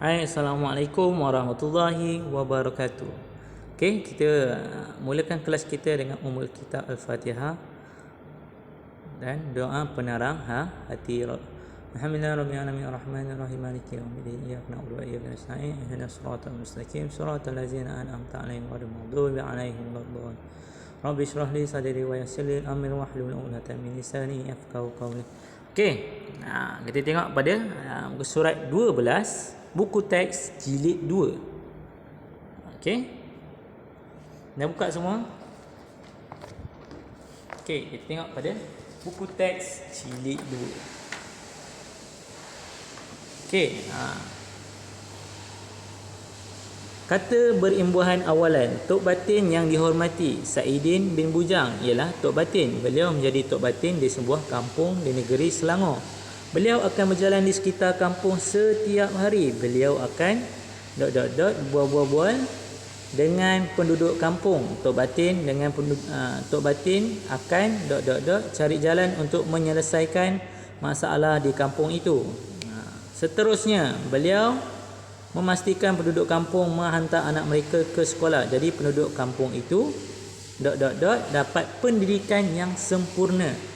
Hai, Assalamualaikum warahmatullahi wabarakatuh. Okey, kita mulakan kelas kita dengan Ummul Kitab Al-Fatihah dan doa penerang hati. Alhamdulillah rabbil alamin arrahmanir rahim maliki yaumiddin iyyaka na'budu wa iyyaka nasta'in ihdinas siratal mustaqim siratal ladzina an'amta 'alaihim ghairil maghdubi alaihim waladdallin. Rabbi shrah li sadri wa yassir li amri wahlul 'uqdatam min lisani yafqahu qawli. Okey, kita tengok pada surat 12 buku teks jilid 2. Okey. Dah buka semua? Okey, kita tengok pada buku teks jilid 2. Okey, kata berimbuhan awalan Tok Batin yang dihormati Saidin bin Bujang ialah Tok Batin. Beliau menjadi Tok Batin di sebuah kampung di negeri Selangor. Beliau akan berjalan di sekitar kampung setiap hari. Beliau akan bual-bual dengan penduduk kampung. Tok Batin dengan Tok Batin akan cari jalan untuk menyelesaikan masalah di kampung itu. Seterusnya, beliau memastikan penduduk kampung menghantar anak mereka ke sekolah. Jadi penduduk kampung itu dapat pendidikan yang sempurna.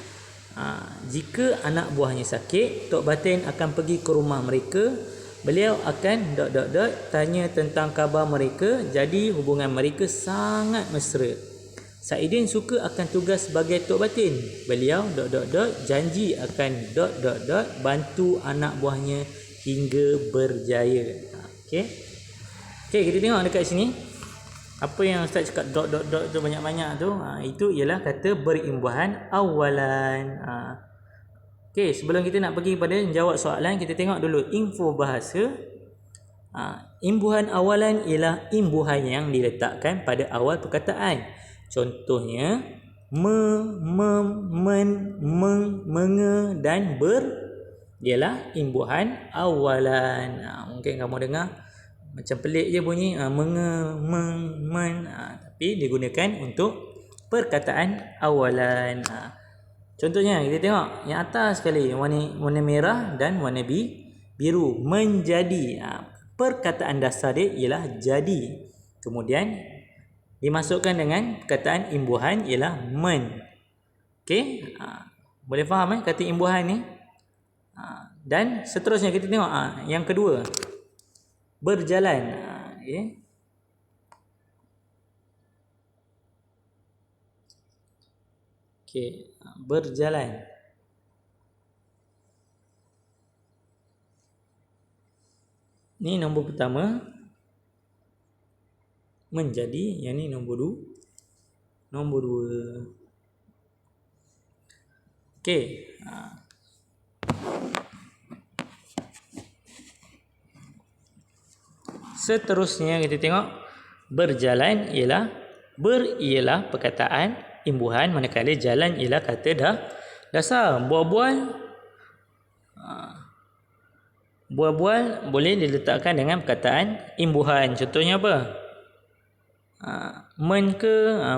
Jika anak buahnya sakit, Tok Batin akan pergi ke rumah mereka. Beliau akan tanya tentang khabar mereka. Jadi hubungan mereka sangat mesra. Saidin suka akan tugas sebagai Tok Batin. Beliau janji akan bantu anak buahnya hingga berjaya. Okey. Okey, kita tengok dekat sini. Apa yang Ustaz cakap tu banyak-banyak tu, itu ialah kata berimbuhan awalan. Okey, sebelum kita nak pergi pada jawab soalan, kita tengok dulu info bahasa. Imbuhan awalan ialah imbuhan yang diletakkan pada awal perkataan. Contohnya men, menge dan ber ialah imbuhan awalan. Mungkin kamu dengar macam pelik je bunyi menge, men, tapi digunakan untuk perkataan awalan. Contohnya kita tengok yang atas sekali, warna merah dan warna biru, menjadi. Perkataan dasar dia ialah jadi. Kemudian dimasukkan dengan perkataan imbuhan ialah men. Okey, boleh faham kata imbuhan ni? Dan seterusnya kita tengok yang kedua, berjalan. Okey, berjalan. Ni nombor pertama, menjadi. Yang ni nombor dua. Okey. Seterusnya kita tengok berjalan ialah ialah perkataan imbuhan, manakala jalan ialah kata dasar. Bual-bual boleh diletakkan dengan perkataan imbuhan. Contohnya apa?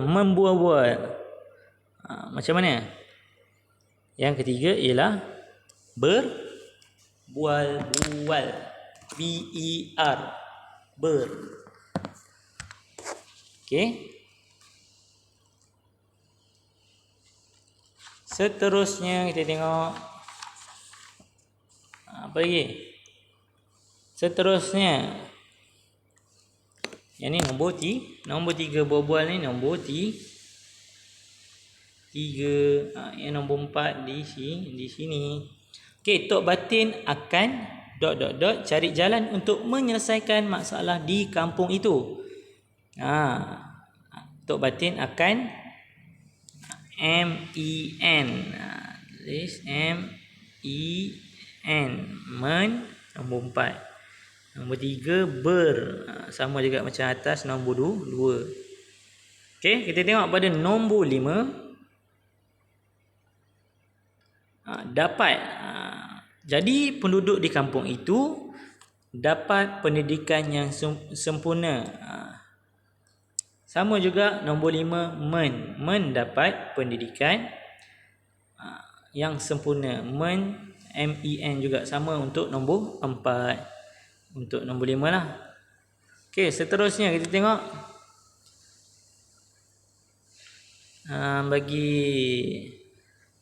Membual-bual. Macam mana? Yang ketiga ialah berbual-bual. B-E-R. Ber. Okey. Seterusnya kita tengok apa lagi? Seterusnya yang ni nombor 3 bual-bual ni nombor 3. Yang nombor 4 di sini. Okey, Tok Batin akan cari jalan untuk menyelesaikan masalah di kampung itu. Tok Batin akan M-E-N. This M-E-N. Men, nombor 4. Nombor 3 ber. Sama juga macam atas nombor 2. Okey, kita tengok pada nombor 5. Dapat. Jadi penduduk di kampung itu dapat pendidikan yang sempurna. Sama juga nombor 5 men dapat pendidikan yang sempurna. Men, M-E-N juga sama untuk nombor 4. Untuk nombor 5 lah. Okey, seterusnya kita tengok bagi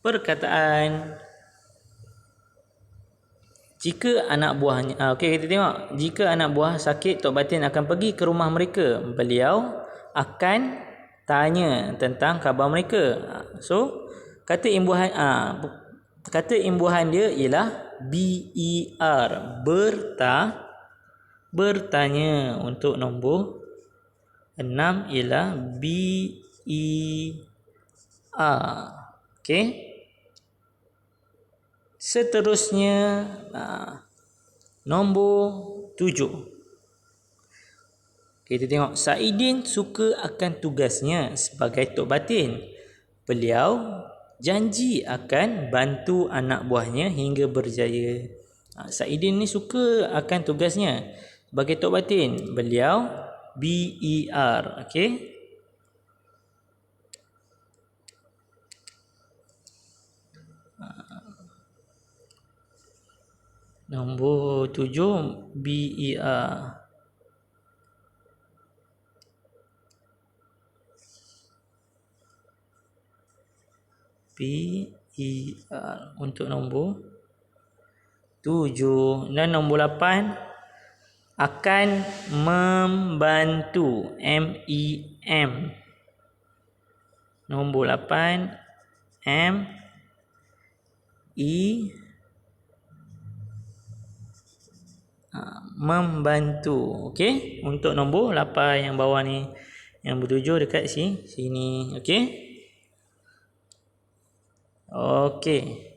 perkataan jika anak buahnya. Okey, kita tengok jika anak buah sakit, Tok Batin akan pergi ke rumah mereka. Beliau akan tanya tentang khabar mereka. So kata imbuhan dia ialah ber, bertanya. Untuk nombor 6 ialah ber. Okey. Seterusnya nombor 7. Kita tengok Saidin suka akan tugasnya sebagai Tok Batin. Beliau janji akan bantu anak buahnya hingga berjaya. Saidin ni suka akan tugasnya sebagai Tok Batin. Beliau ber. Okey. Nombor 7 ber. Untuk nombor 7. Dan nombor 8 akan membantu, mem. Nombor 8 membantu. Okey, untuk nombor 8 yang bawah ni, yang nombor 7 dekat sini. Okey. Okey.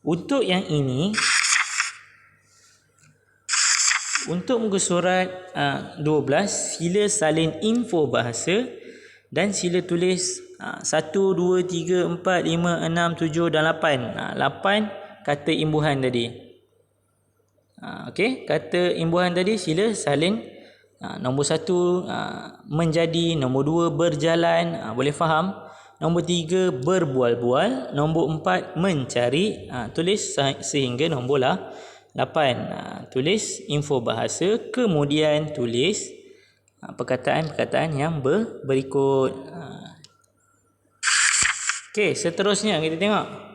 Untuk yang ini, untuk muka surat 12, sila salin info bahasa dan sila tulis 1, 2, 3, 4, 5, 6, 7 dan 8. 8 kata imbuhan tadi. Okey, kata imbuhan tadi sila salin. Nombor 1 menjadi, nombor 2 berjalan, boleh faham. Nombor 3 berbual-bual, nombor 4 mencari. Tulis sehingga nombor 8. Tulis info bahasa, kemudian tulis perkataan-perkataan yang berikut. Okey, seterusnya kita tengok.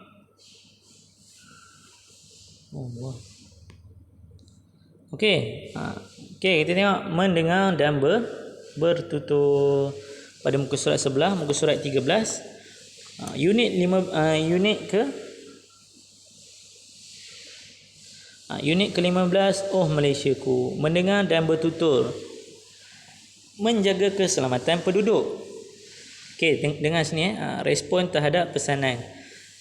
Okey. Okey, kita tengok mendengar dan bertutur pada muka surat sebelah, muka surat 13. Unit ke-15. Oh Malaysiaku, mendengar dan bertutur, menjaga keselamatan penduduk. Okey, dengar sini respon terhadap pesanan.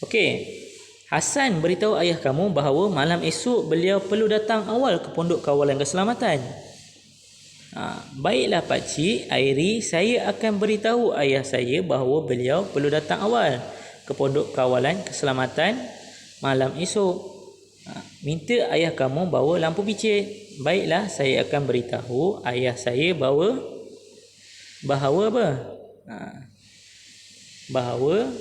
Okey. Hasan beritahu ayah kamu bahawa malam esok beliau perlu datang awal ke Pondok Kawalan Keselamatan. Baiklah pakcik Airi, saya akan beritahu ayah saya bahawa beliau perlu datang awal ke Pondok Kawalan Keselamatan malam esok. Minta ayah kamu bawa lampu picit. Baiklah, saya akan beritahu ayah saya bahawa apa? Bahawa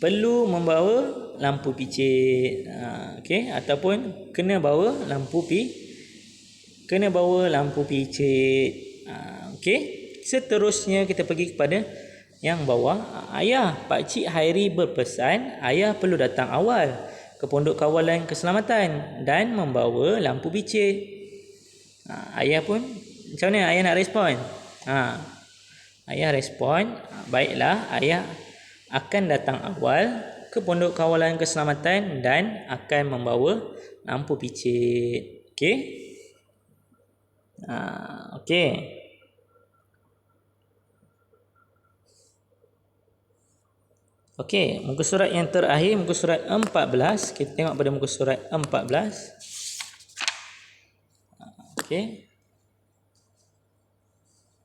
perlu membawa lampu picit. Okey, ataupun kena bawa lampu picit. Okey, seterusnya kita pergi kepada yang bawah. Ayah, pakcik Hairi berpesan ayah perlu datang awal ke Pondok Kawalan Keselamatan dan membawa lampu picit. Ayah pun macam mana ayah nak respon? Ayah respon, baiklah, ayah akan datang awal ke Pondok Kawalan Keselamatan dan akan membawa lampu picit. Okey. Okey. Okey, muka surat yang terakhir, muka surat 14. Kita tengok pada muka surat 14. Okey.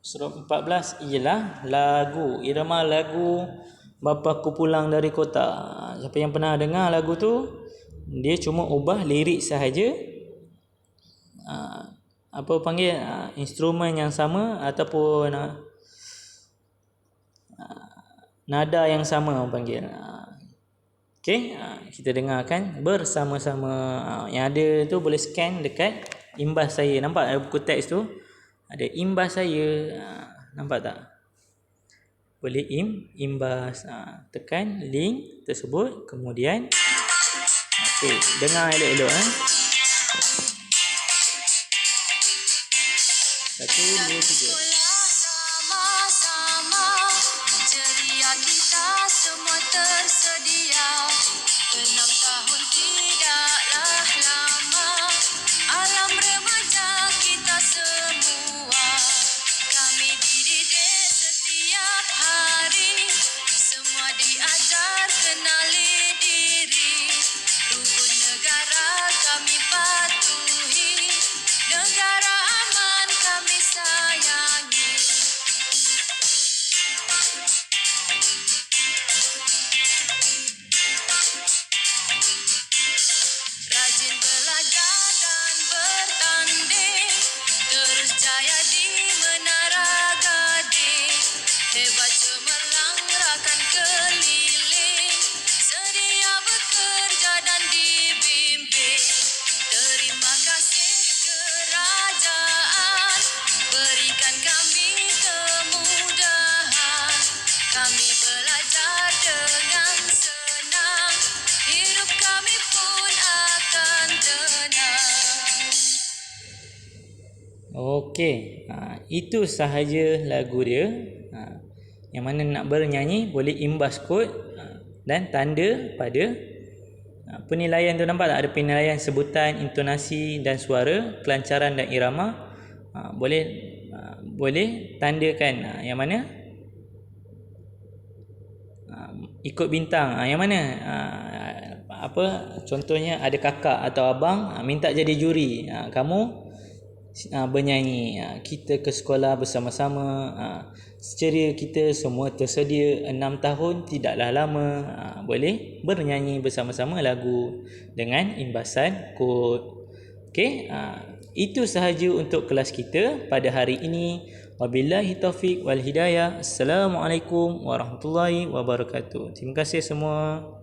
Surat 14 ialah lagu, irama lagu Bapa Ku Pulang Dari Kota. Siapa yang pernah dengar lagu tu, dia cuma ubah lirik sahaja. Instrumen yang sama ataupun nada yang sama panggil. Okey, kita dengarkan bersama-sama. Yang ada tu boleh scan dekat imbas saya. Nampak buku teks tu? Ada imbas saya. Nampak tak? Boleh imbas. Tekan link tersebut. Kemudian okey, dengar elok-elok. 1, 2, 3. Ceria kita semua tersedia. 6 tahun tidaklah lama. Alam remaja kita semua. Kami dididik setiap hari. Semua diajar kenali diri. Rukun negara kami patuhi. Negara aman kami sayangi. Rajin belajar dan bertanding, terus jaya di menara gading. Hebat cemerlang rakan keliling, sedia bekerja dan dibimbing. Terima kasih kerajaan, berikan kami kemudahan. Kami belajar dengan senang, hidup kami pun akan tenang. Okey, itu sahaja lagu dia. Yang mana nak bernyanyi boleh imbas kod dan tanda pada penilaian tu. Nampak tak ada penilaian sebutan, intonasi dan suara, kelancaran dan irama. Boleh tandakan yang mana ikut bintang. Yang mana contohnya ada kakak atau abang minta jadi juri, kamu bernyanyi. Kita ke sekolah bersama-sama, ceria kita semua tersedia. 6 tahun tidaklah lama. Boleh bernyanyi bersama-sama lagu dengan imbasan kod. Okey, itu sahaja untuk kelas kita pada hari ini. Wabillahi taufiq wal hidayah. Assalamualaikum warahmatullahi wabarakatuh. Terima kasih semua.